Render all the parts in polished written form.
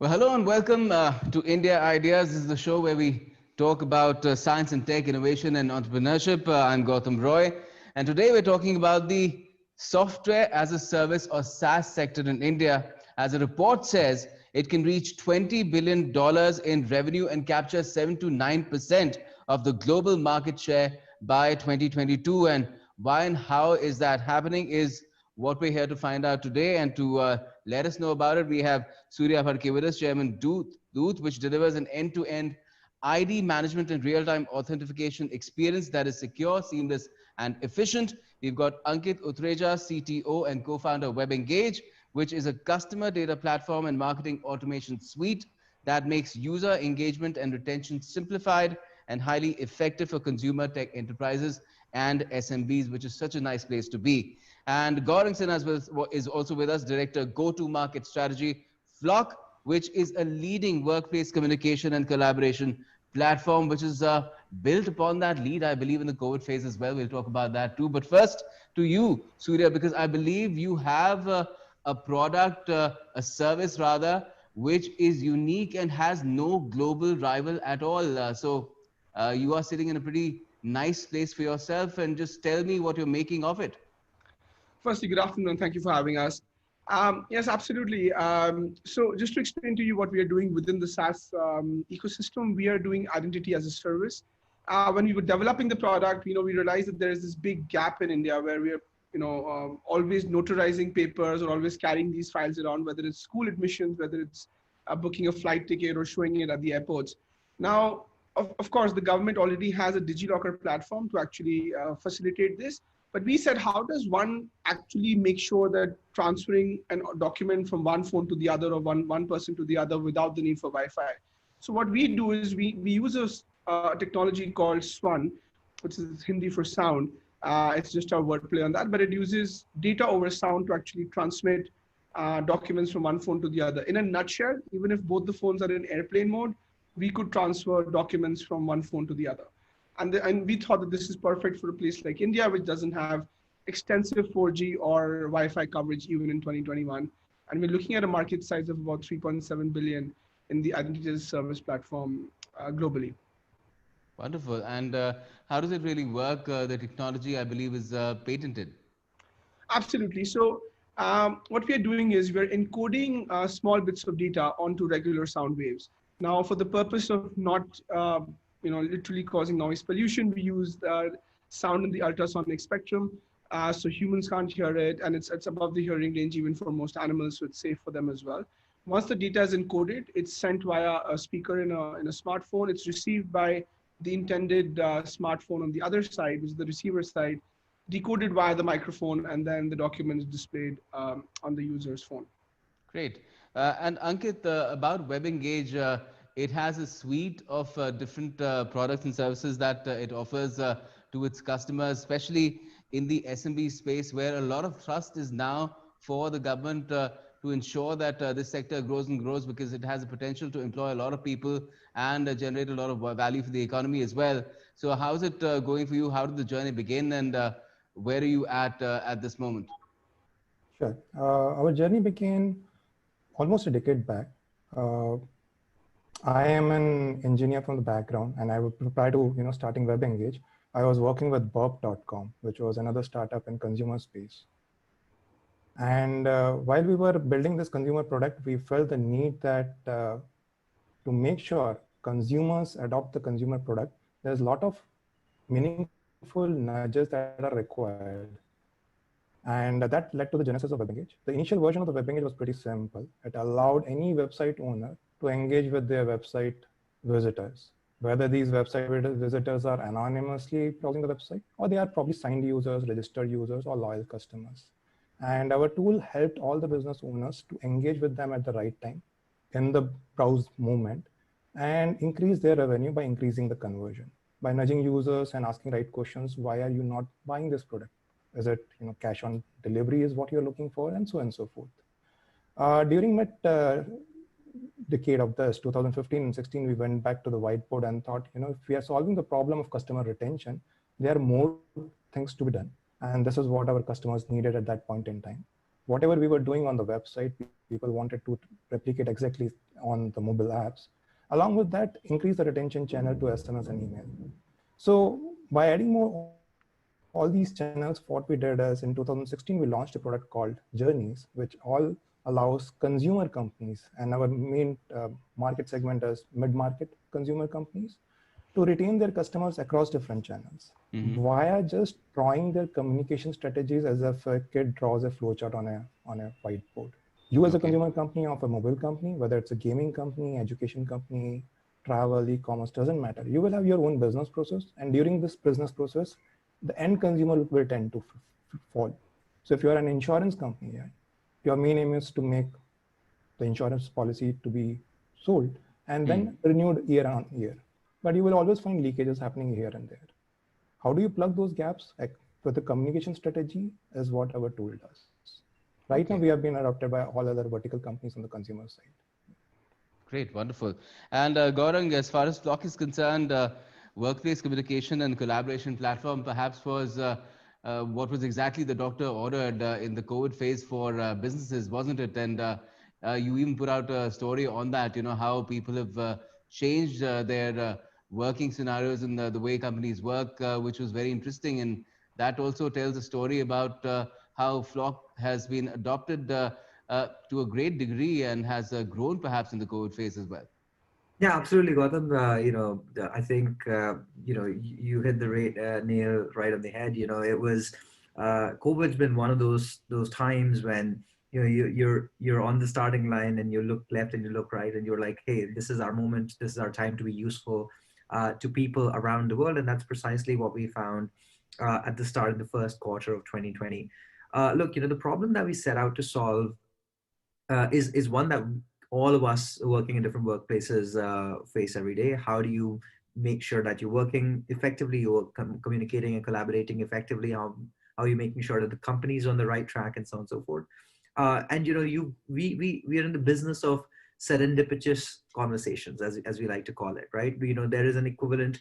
Well, hello and welcome to India Ideas. This is the show where we talk about science and tech, innovation and entrepreneurship. I'm Gautam Roy, and today we're talking about the software as a service or SaaS sector in India. As a report says, it can reach $20 billion in revenue and capture 7 to 9% of the global market share by 2022. And why and how is that happening is what we're here to find out today. And to let us know about it, we have Surya Phadke with us, Chairman Doot, which delivers an end-to-end ID management and real-time authentication experience that is secure, seamless, and efficient. We've got Ankit Utreja, CTO and co-founder of WebEngage, which is a customer data platform and marketing automation suite that makes user engagement and retention simplified and highly effective for consumer tech enterprises and SMBs, which is such a nice place to be. And Gaurang Sinha is also with us, Director Go-to-Market Strategy, Flock, which is a leading workplace communication and collaboration platform, which is built upon that lead, I believe, in the COVID phase as well. We'll talk about that too. But first, to you, Surya, because I believe you have a product, a service rather, which is unique and has no global rival at all. So you are sitting in a pretty nice place for yourself, and just tell me what you're making of it. Firstly, good afternoon. Thank you for having us. Yes, absolutely. So just to explain to you what we are doing within the SaaS ecosystem, we are doing identity as a service. When we were developing the product, we realized that there is this big gap in India where we are, always notarizing papers or always carrying these files around, whether it's school admissions, whether it's booking a flight ticket or showing it at the airports. Now, of course, the government already has a DigiLocker platform to actually facilitate this. But we said, how does one actually make sure that transferring a document from one phone to the other or one person to the other without the need for Wi-Fi? So what we do is we use a technology called SWAN, which is Hindi for sound. It's just our wordplay on that, but it uses data over sound to actually transmit documents from one phone to the other. In a nutshell, even if both the phones are in airplane mode, we could transfer documents from one phone to the other. And we thought that this is perfect for a place like India, which doesn't have extensive 4G or Wi-Fi coverage even in 2021. And we're looking at a market size of about 3.7 billion in the identity as a service platform globally. Wonderful. And how does it really work? The technology, I believe, is patented. Absolutely. So what we are doing is we're encoding small bits of data onto regular sound waves. Now, for the purpose of not literally causing noise pollution, we use sound in the ultrasonic spectrum, so humans can't hear it, and it's above the hearing range even for most animals, so it's safe for them as well. Once the data is encoded, it's sent via a speaker in a smartphone. It's received by the intended smartphone on the other side, which is the receiver side, decoded via the microphone, and then the document is displayed on the user's phone. Great. And Ankit, about WebEngage, it has a suite of different products and services that it offers to its customers, especially in the SMB space, where a lot of trust is now for the government to ensure that this sector grows and grows, because it has the potential to employ a lot of people and generate a lot of value for the economy as well. So how's it going for you? How did the journey begin, and where are you at this moment? Sure. Our journey began almost a decade back. I am an engineer from the background, and prior to starting WebEngage, I was working with Burp.com, which was another startup in consumer space. And while we were building this consumer product, we felt the need that to make sure consumers adopt the consumer product, there's a lot of meaningful nudges that are required. And that led to the genesis of WebEngage. The initial version of the WebEngage was pretty simple. It allowed any website owner to engage with their website visitors, whether these website visitors are anonymously browsing the website, or they are probably signed users, registered users, or loyal customers. And our tool helped all the business owners to engage with them at the right time in the browse movement and increase their revenue by increasing the conversion, by nudging users and asking right questions. Why are you not buying this product? Is it cash on delivery is what you're looking for, and so on and so forth. During that decade of this, 2015 and 16, we went back to the whiteboard and thought, if we are solving the problem of customer retention, there are more things to be done. And this is what our customers needed at that point in time. whatever we were doing on the website, people wanted to replicate exactly on the mobile apps. Along with that, increase the retention channel to SMS and email. So by adding more all these channels, what we did is in 2016, we launched a product called Journeys, which all allows consumer companies, and our main market segment is mid-market consumer companies, to retain their customers across different channels via just drawing their communication strategies as if a kid draws a flowchart on a whiteboard. You as a Okay. consumer company of a mobile company, whether it's a gaming company, education company, travel, e-commerce, doesn't matter. You will have your own business process, and during this business process, the end consumer will tend to fall. So if you are an insurance company, yeah, your main aim is to make the insurance policy to be sold and then renewed year on year. But you will always find leakages happening here and there. How do you plug those gaps? Like, with the communication strategy is what our tool does. Right now, we Okay. have been adopted by all other vertical companies on the consumer side. Great, wonderful. And Gaurang, as far as Flock is concerned, workplace communication and collaboration platform perhaps was what was exactly the doctor ordered in the COVID phase for businesses, wasn't it? And you even put out a story on that, how people have changed their working scenarios and the way companies work, which was very interesting. And that also tells a story about how Flock has been adopted to a great degree and has grown perhaps in the COVID phase as well. Yeah, absolutely, Gautam. I think you hit the nail right on the head. It was COVID's been one of those times when you're on the starting line and you look left and you look right and you're like, hey, this is our moment. This is our time to be useful to people around the world, and that's precisely what we found at the start of the first quarter of 2020. Look, the problem that we set out to solve is one that all of us working in different workplaces face every day. How do you make sure that you're working effectively, you're communicating and collaborating effectively? How are you making sure that the company is on the right track, and so on and so forth? And we are in the business of serendipitous conversations, as we like to call it, right? There is an equivalent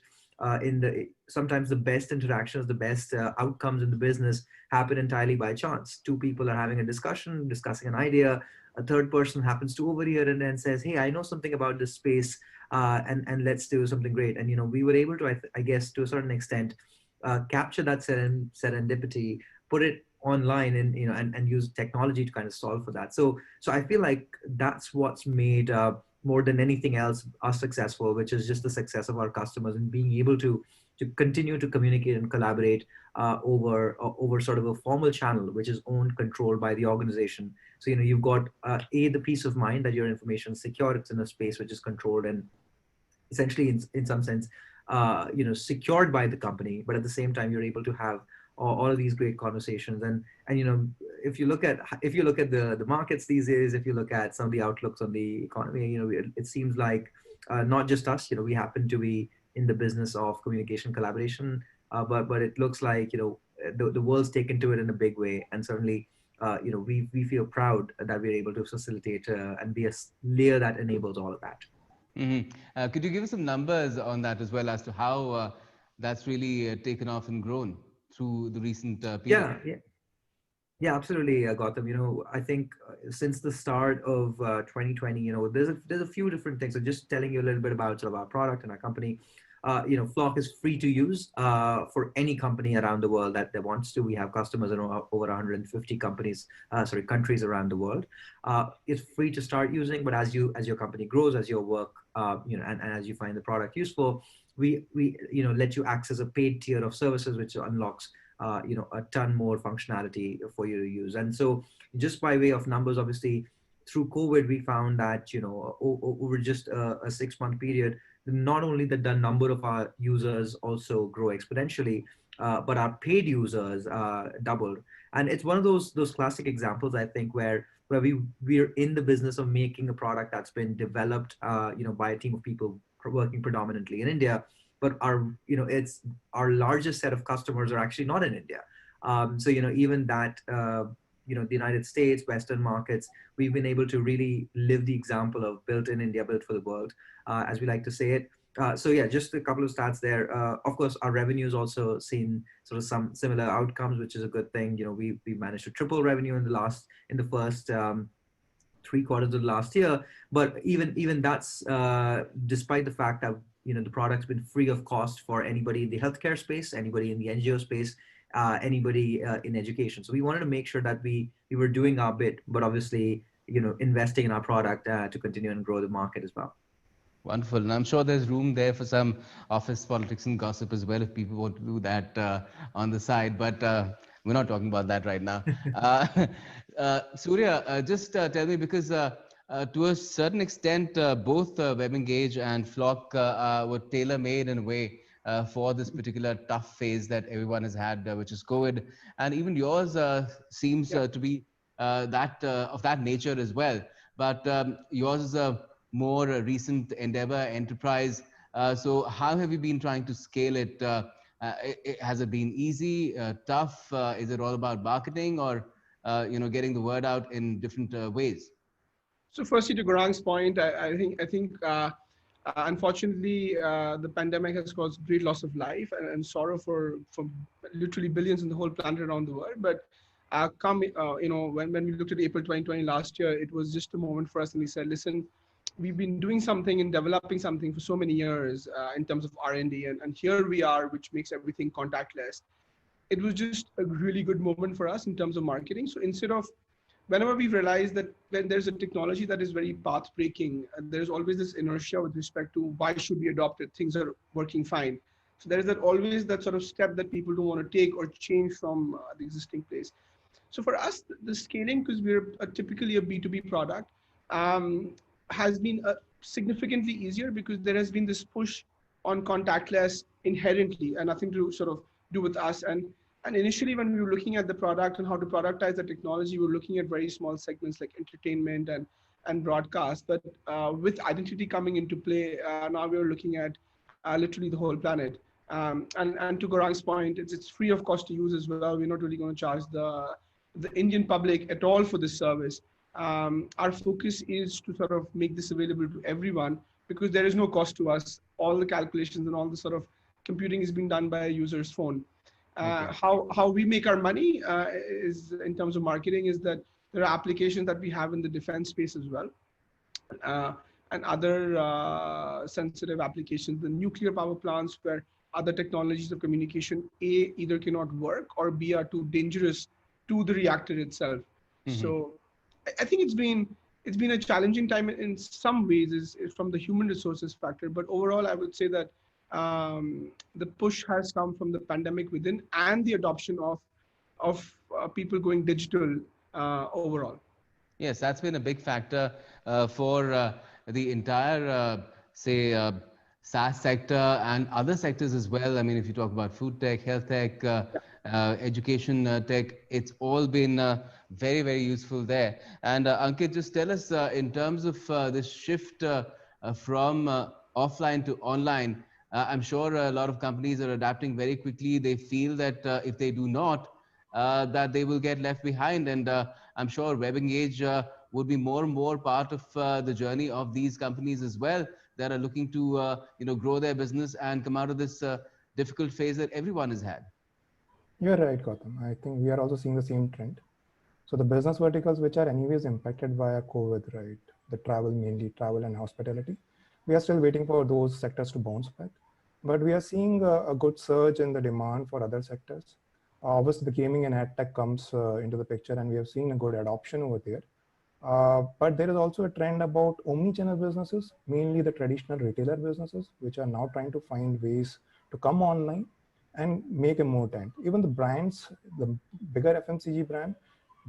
in the sometimes the best interactions, the best outcomes in the business happen entirely by chance. Two people are having a discussion, discussing an idea. A third person happens to overhear and then says, hey, I know something about this space, and let's do something great. And we were able to, I guess, to a certain extent, capture that serendipity, put it online, and use technology to kind of solve for that. So I feel like that's what's made more than anything else us successful, which is just the success of our customers and being able to continue to communicate and collaborate over sort of a formal channel, which is owned, controlled by the organization. So you've got the peace of mind that your information is secure. It's in a space which is controlled and essentially in some sense secured by the company, but at the same time you're able to have all of these great conversations. And if you look at the markets these days, if you look at some of the outlooks on the economy, it seems like not just us, we happen to be in the business of communication collaboration, but it looks like the world's taken to it in a big way. And certainly we feel proud that we're able to facilitate and be a layer that enables all of that. Could you give us some numbers on that as well as to how that's really taken off and grown through the recent period? Yeah, absolutely, Gautam. I think since the start of 2020, there's a few different things. So just telling you a little bit about sort of our product and our company. Flock is free to use for any company around the world that wants to. We have customers in over 150 countries around the world. It's free to start using, but as your company grows, as your work, and as you find the product useful, we let you access a paid tier of services, which unlocks a ton more functionality for you to use. And so just by way of numbers, obviously through COVID, we found that, over just a 6-month period, not only did the number of our users also grow exponentially, but our paid users doubled. And it's one of those classic examples, I think, where we're in the business of making a product that's been developed, by a team of people working predominantly in India, but it's our largest set of customers are actually not in India. So even that the United States, Western markets, we've been able to really live the example of built in India, built for the world, as we like to say it. So yeah, just a couple of stats there. Of course, our revenue's also seen sort of some similar outcomes, which is a good thing. You know, we managed to triple revenue in the first 3 quarters of last year. But even that's despite the fact that the product's been free of cost for anybody in the healthcare space, anybody in the NGO space, anybody in education. So we wanted to make sure that we were doing our bit, but obviously investing in our product to continue and grow the market as well. Wonderful. And I'm sure there's room there for some office politics and gossip as well if people want to do that on the side. But we're not talking about that right now. Surya, just tell me, because to a certain extent, both WebEngage and Flock were tailor-made in a way for this particular tough phase that everyone has had, which is COVID. And even yours seems to be that of that nature as well. But yours is a more recent endeavor, enterprise. So how have you been trying to scale it? Has it been easy, tough? Is it all about marketing, or getting the word out in different ways? So firstly, to Gaurang's point, I think unfortunately the pandemic has caused great loss of life and sorrow for literally billions in the whole planet around the world. But when we looked at April 2020 last year, it was just a moment for us, and we said, listen, we've been doing something and developing something for so many years in terms of R&D, and here we are, which makes everything contactless. It was just a really good moment for us in terms of marketing. So instead of, whenever we realize that when there's a technology that is very path breaking, there's always this inertia with respect to why should we adopt it? Things are working fine. So there is always that sort of step that people don't want to take or change from the existing place. So for us, the scaling, because we're typically a B2B product, has been significantly easier because there has been this push on contactless inherently and nothing to sort of do with us. And initially, when we were looking at the product and how to productize the technology, we were looking at very small segments like entertainment and broadcast. But with identity coming into play, now we're looking at literally the whole planet. And to Gaurang's point, it's free of cost to use as well. We're not really going to charge the Indian public at all for this service. Our focus is to sort of make this available to everyone because there is no cost to us. All the calculations and all the sort of computing is being done by a user's phone. Okay. How we make our money is in terms of marketing is that there are applications that we have in the defense space as well. And other sensitive applications, the nuclear power plants where other technologies of communication, A, either cannot work or B, are too dangerous to the reactor itself. Mm-hmm. So I think it's been a challenging time in some ways is from the human resources factor, but overall I would say that the push has come from the pandemic within and the adoption of people going digital overall. Yes, that's been a big factor for the entire, say, SaaS sector and other sectors as well. I mean, if you talk about food tech, health tech, education tech, it's all been very, very useful there. And Ankit, just tell us in terms of this shift from offline to online, I'm sure a lot of companies are adapting very quickly. They feel that if they do not, that they will get left behind. And I'm sure WebEngage would be more and more part of the journey of these companies as well that are looking to grow their business and come out of this difficult phase that everyone has had. You're right, Gautam. I think we are also seeing the same trend. So the business verticals which are anyways impacted via COVID, right? The travel, mainly travel and hospitality. We are still waiting for those sectors to bounce back. But we are seeing a good surge in the demand for other sectors. Obviously, the gaming and ad tech comes into the picture, and we have seen a good adoption over there. But there is also a trend about omni-channel businesses, mainly the traditional retailer businesses, which are now trying to find ways to come online and make a more time. Even the brands, the bigger FMCG brand,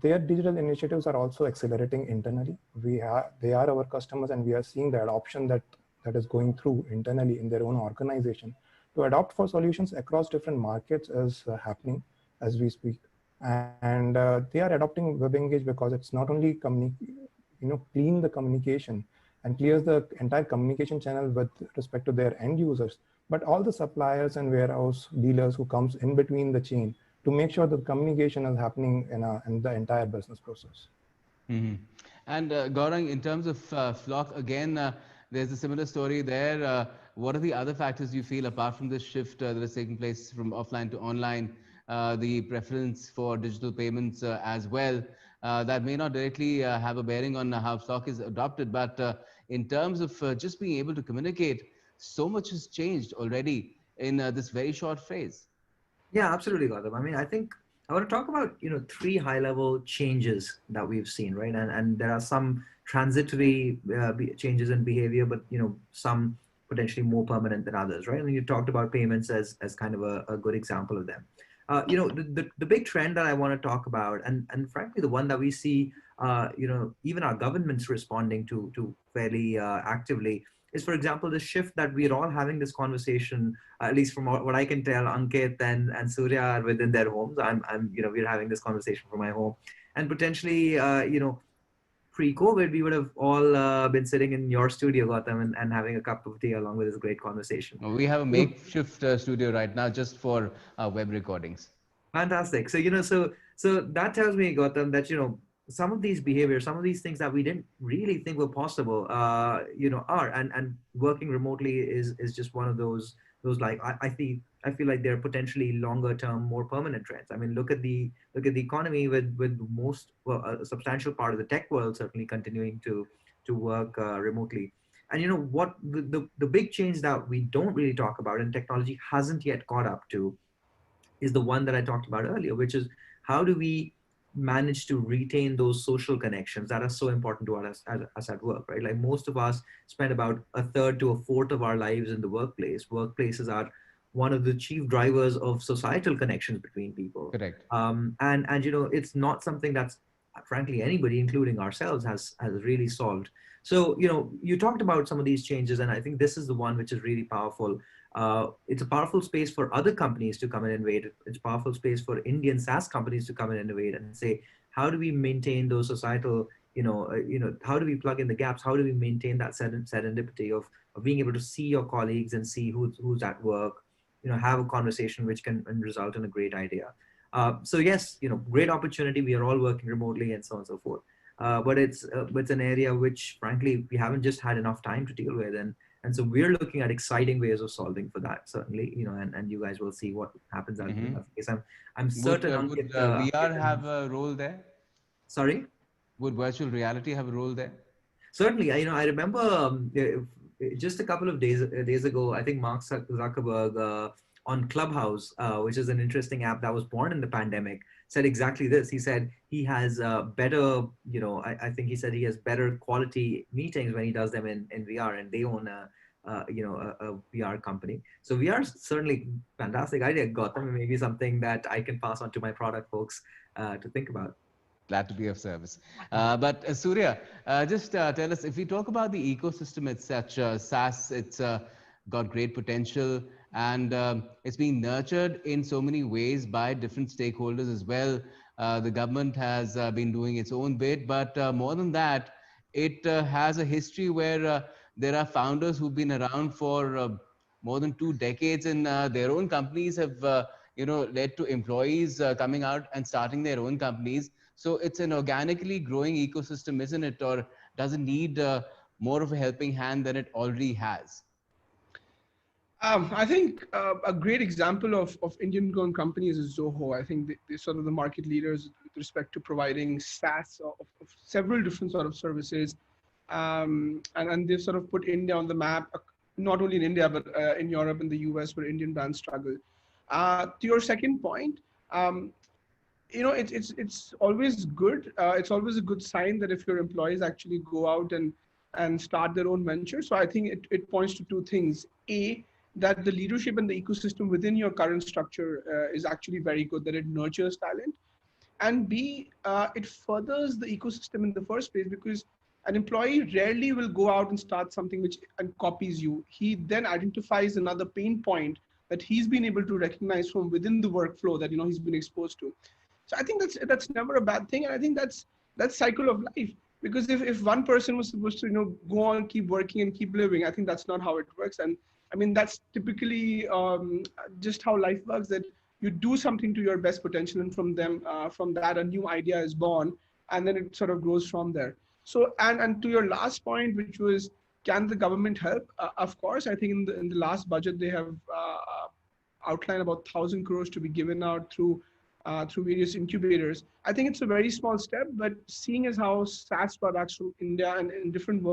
their digital initiatives are also accelerating internally. They are our customers, and we are seeing the adoption that is going through internally in their own organization to adopt for solutions across different markets is happening as we speak. And they are adopting WebEngage because it's not only clean the communication and clears the entire communication channel with respect to their end users, but all the suppliers and warehouse dealers who comes in between the chain to make sure that communication is happening in the entire business process. Mm-hmm. And Gaurang, in terms of Flock, again, there's a similar story there. What are the other factors you feel apart from this shift that is taking place from offline to online, the preference for digital payments as well, that may not directly have a bearing on how stock is adopted, but in terms of just being able to communicate, so much has changed already in this very short phase. Yeah, absolutely, Gautam. I mean, I think I want to talk about, three high-level changes that we've seen, right? And there are some transitory changes in behavior, but some potentially more permanent than others, right? And you talked about payments as kind of a good example of them. The big trend that I want to talk about, and frankly, the one that we see, even our governments responding to fairly actively, is, for example, the shift that we're all having this conversation, at least from what I can tell. Ankit and Surya are within their homes. We're having this conversation from my home, and potentially, pre-COVID, we would have all been sitting in your studio, Gautam, and having a cup of tea along with this great conversation. We have a makeshift studio right now just for web recordings. Fantastic. So, so that tells me, Gautam, that, some of these behaviors, some of these things that we didn't really think were possible, are, and working remotely is just one of those like, I feel like they're potentially longer term, more permanent trends. I mean, look at the economy with most, well, a substantial part of the tech world certainly continuing to work remotely. And what the big change that we don't really talk about and technology hasn't yet caught up to is the one that I talked about earlier, which is how do we manage to retain those social connections that are so important to us at work, right? Like most of us spend about a third to a fourth of our lives in the workplace. Workplaces are one of the chief drivers of societal connections between people. Correct. And it's not something that's frankly anybody, including ourselves, has really solved. So you talked about some of these changes, and I think this is the one which is really powerful. It's a powerful space for other companies to come and innovate. It's a powerful space for Indian SaaS companies to come and innovate and say, how do we maintain those societal, how do we plug in the gaps? How do we maintain that serendipity of being able to see your colleagues and see who's at work, have a conversation which can result in a great idea. So yes, great opportunity. We are all working remotely and so on and so forth. But it's an area which, frankly, we haven't just had enough time to deal with, and so we're looking at exciting ways of solving for that. Certainly, and you guys will see what happens out in that case. I'm certain. Would VR have a role there? Sorry. Would virtual reality have a role there? Certainly, I remember just a couple of days ago, I think Mark Zuckerberg on Clubhouse, which is an interesting app that was born in the pandemic, said exactly this. He said he has better, I think he said he has better quality meetings when he does them in VR, and they own a VR company. So VR is certainly fantastic idea, Gautam, maybe something that I can pass on to my product folks to think about. Glad to be of service. But Surya, just tell us, if we talk about the ecosystem as such, SaaS, it's got great potential, and it's being nurtured in so many ways by different stakeholders as well. The government has been doing its own bit, but more than that, it has a history where there are founders who've been around for more than 2 decades, and their own companies have led to employees coming out and starting their own companies. So it's an organically growing ecosystem, isn't it? Or does it need more of a helping hand than it already has? I think a great example of Indian-grown companies is Zoho. I think they're sort of the market leaders with respect to providing SaaS of several different sort of services. And they've sort of put India on the map, not only in India, but in Europe and the US, where Indian brands struggle. To your second point, it's always good. It's always a good sign that if your employees actually go out and start their own venture. So I think it points to two things. A, that the leadership and the ecosystem within your current structure is actually very good, that it nurtures talent. And B, it furthers the ecosystem in the first place, because an employee rarely will go out and start something and copies you. He then identifies another pain point that he's been able to recognize from within the workflow that he's been exposed to. So I think that's never a bad thing, and I think that's cycle of life. Because if one person was supposed to go on, keep working and keep living, I think that's not how it works. And I mean, that's typically just how life works, that you do something to your best potential, and from that a new idea is born, and then it sort of grows from there. So and to your last point, which was Can the government help? Of course, I think in the last budget they have outlined about 1,000 crores to be given out through various incubators. I think it's a very small step, but seeing as how SaaS products from India and in different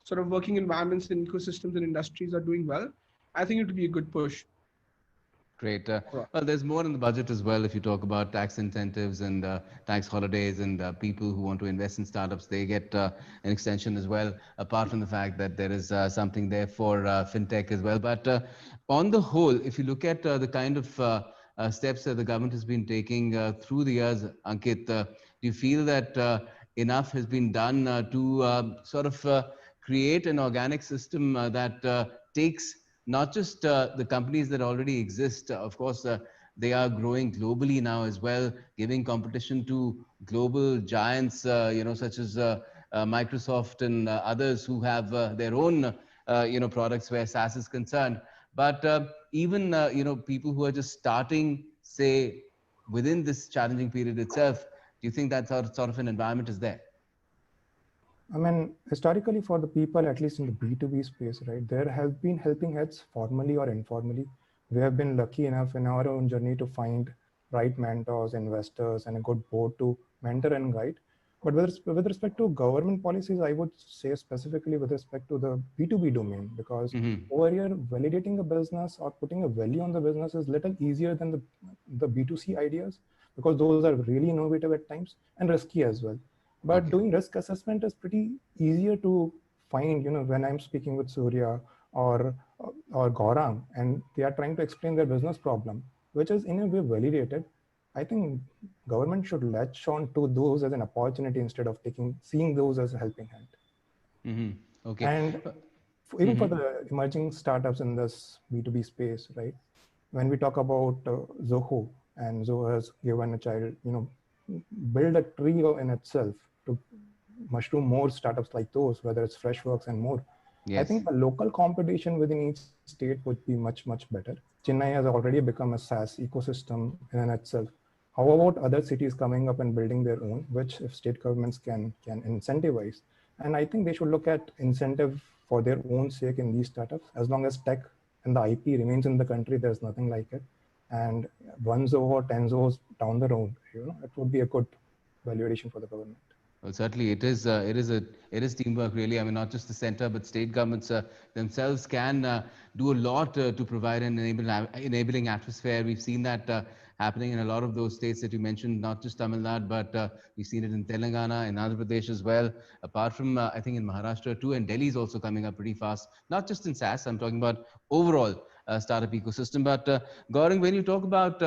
sort of working environments and ecosystems and industries are doing well, I think it would be a good push. Great. Right. Well, there's more in the budget as well. If you talk about tax incentives and tax holidays and people who want to invest in startups, they get an extension as well, apart from the fact that there is something there for fintech as well. But on the whole, if you look at the kind of steps that the government has been taking through the years, Ankit, do you feel that enough has been done to sort of create an organic system that takes not just the companies that already exist, of course, they are growing globally now as well, giving competition to global giants, such as Microsoft and others who have their own, products where SaaS is concerned. But even, people who are just starting, say, within this challenging period itself, do you think that sort of an environment is there? I mean, historically, for the people, at least in the B2B space, right, there have been helping heads formally or informally. We have been lucky enough in our own journey to find right mentors, investors, and a good board to mentor and guide. But with respect to government policies, I would say specifically with respect to the B2B domain, because over here, validating a business or putting a value on the business is little easier than the B2C ideas, because those are really innovative at times and risky as well. But doing risk assessment is pretty easier to find, when I'm speaking with Surya or Gaurang, and they are trying to explain their business problem, which is in a way validated. I think government should latch on to those as an opportunity instead of seeing those as a helping hand. Okay. And even for the emerging startups in this B2B space, right? When we talk about Zoho, and Zoho has given a child, build a tree in itself to mushroom more startups like those, whether it's Freshworks and more. Yes. I think the local competition within each state would be much, much better. Chennai has already become a SaaS ecosystem in itself. How about other cities coming up and building their own, which if state governments can incentivize? And I think they should look at incentive for their own sake in these startups. As long as tech and the IP remains in the country, there's nothing like it. And one Zoho or 10 Zohos down the road, it would be a good valuation for the government. Well, certainly it is. It is teamwork, really. I mean, not just the center, but state governments themselves can do a lot to provide an enabling atmosphere. We've seen that happening in a lot of those states that you mentioned, not just Tamil Nadu, but we've seen it in Telangana, in Andhra Pradesh as well. Apart from, I think, in Maharashtra too, and Delhi is also coming up pretty fast. Not just in SaaS. I'm talking about overall startup ecosystem. But Gaurang, when you talk about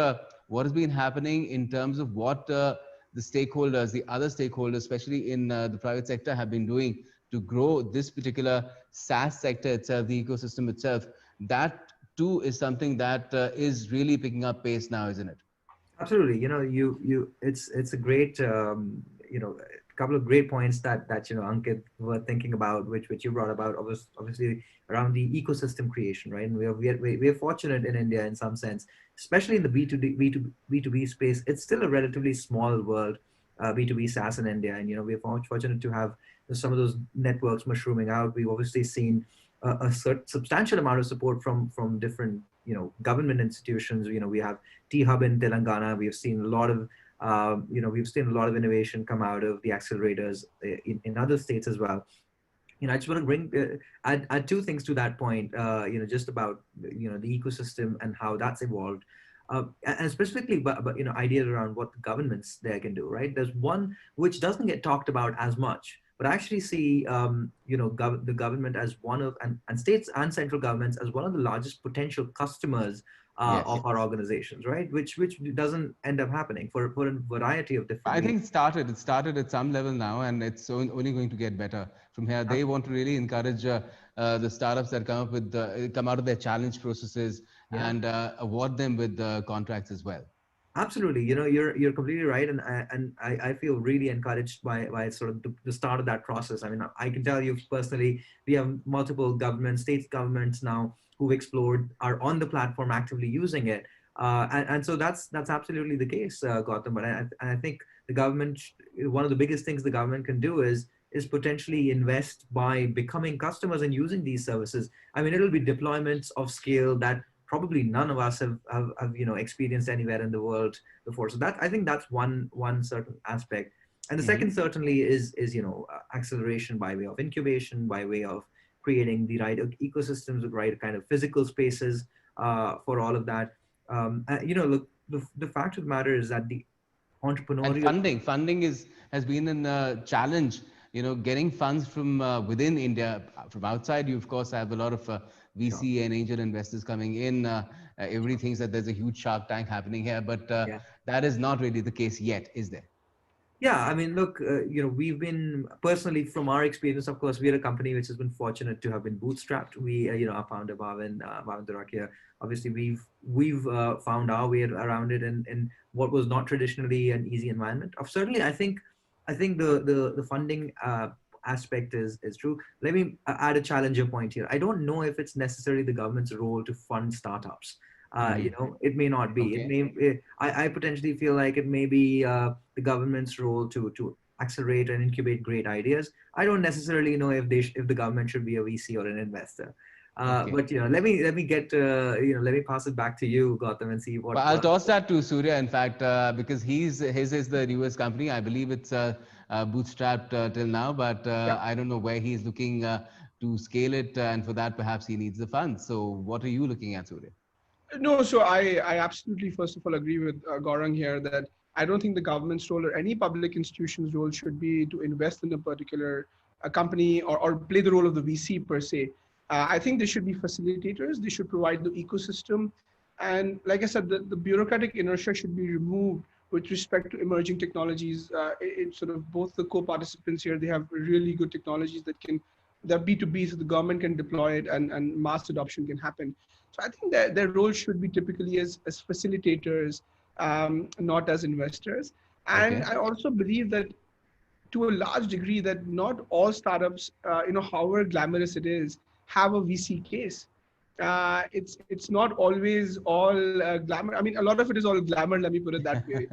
what has been happening in terms of what the stakeholders, the other stakeholders, especially in the private sector, have been doing to grow this particular SaaS sector itself, the ecosystem itself, that too is something that is really picking up pace now, isn't it? Absolutely. It's a great, couple of great points that Ankit were thinking about, which you brought about, obviously around the ecosystem creation, right? And we are fortunate in India in some sense, especially in the B2B space. It's still a relatively small world, B2B SaaS in India, and we're fortunate to have some of those networks mushrooming out. We've obviously seen a substantial amount of support from different government institutions. We have T-Hub in Telangana. We've seen a lot of innovation come out of the accelerators in other states as well. I just want to add two things to that point. Just about the ecosystem and how that's evolved, and specifically, but ideas around what the governments there can do. Right, there's one which doesn't get talked about as much, but I actually see the government as one of and states and central governments as one of the largest potential customers of our organizations, right? Which doesn't end up happening for a variety of different I think reasons. it started at some level now, and it's only going to get better from here. They want to really encourage the startups that come out of their challenge processes and award them with contracts as well. Absolutely, you're completely right, and I feel really encouraged by sort of the start of that process. I mean, I can tell you personally, we have multiple state governments now who've explored, are on the platform actively using it, and so that's absolutely the case, Gautam. But I think the government, one of the biggest things the government can do is is potentially invest by becoming customers and using these services. I mean, it'll be deployments of scale that probably none of us have experienced anywhere in the world before. So that, I think that's one certain aspect. And the second certainly is acceleration by way of incubation, by way of creating the right ecosystems, the right kind of physical spaces for all of that. Look, the fact of the matter is that the entrepreneurial and funding has been a challenge. Getting funds from within India. From outside, you of course have a lot of VC and angel investors coming in. Everybody thinks that there's a huge Shark Tank happening here, but that is not really the case yet, is there? Yeah, I mean, look, we've been personally, from our experience, of course, we're a company which has been fortunate to have been bootstrapped. We, our founder Bhavin Durakia, obviously we've found our way around it in what was not traditionally an easy environment. Certainly, I think the funding aspect is true. Let me add a challenger point here. I don't know if it's necessarily the government's role to fund startups. It may not be. Okay. I potentially feel like it may be the government's role to accelerate and incubate great ideas. I don't necessarily know if the government should be a VC or an investor. Okay. But let me pass it back to you, Gautam, and see what. Well, I'll toss that to Surya, in fact, because his is the newest company. I believe it's bootstrapped till now, but I don't know where he's looking to scale it, and for that perhaps he needs the funds. So what are you looking at, Surya? No, so I absolutely, first of all, agree with Gaurang here that I don't think the government's role or any public institution's role should be to invest in a particular company or play the role of the VC per se. I think they should be facilitators. They should provide the ecosystem. And like I said, the bureaucratic inertia should be removed with respect to emerging technologies. In sort of both the co-participants here, they have really good technologies they're B2B, so the government can deploy it and mass adoption can happen. So I think that their role should be typically as facilitators, not as investors. And I also believe that to a large degree that not all startups, however glamorous it is, have a VC case. It's not always all glamour. I mean, a lot of it is all glamour, let me put it that way.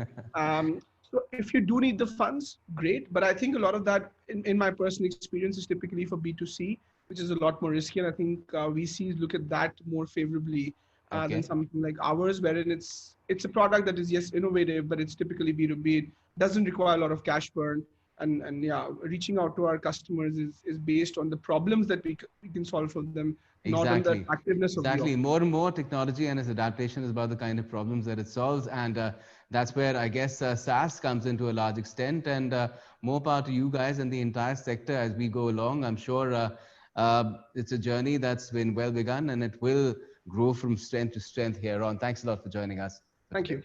So if you do need the funds, great. But I think a lot of that, in my personal experience, is typically for B2C, which is a lot more risky. And I think VCs look at that more favorably than something like ours, wherein it's a product that is, yes, innovative, but it's typically B2B. It doesn't require a lot of cash burn. And yeah, reaching out to our customers is based on the problems that we can solve for them, not on the attractiveness of the Exactly. More and more technology and its adaptation is about the kind of problems that it solves. And that's where I guess SaaS comes into a large extent, and more power to you guys and the entire sector as we go along. I'm sure it's a journey that's been well begun, and it will grow from strength to strength here on. Thanks a lot for joining us. Thank you.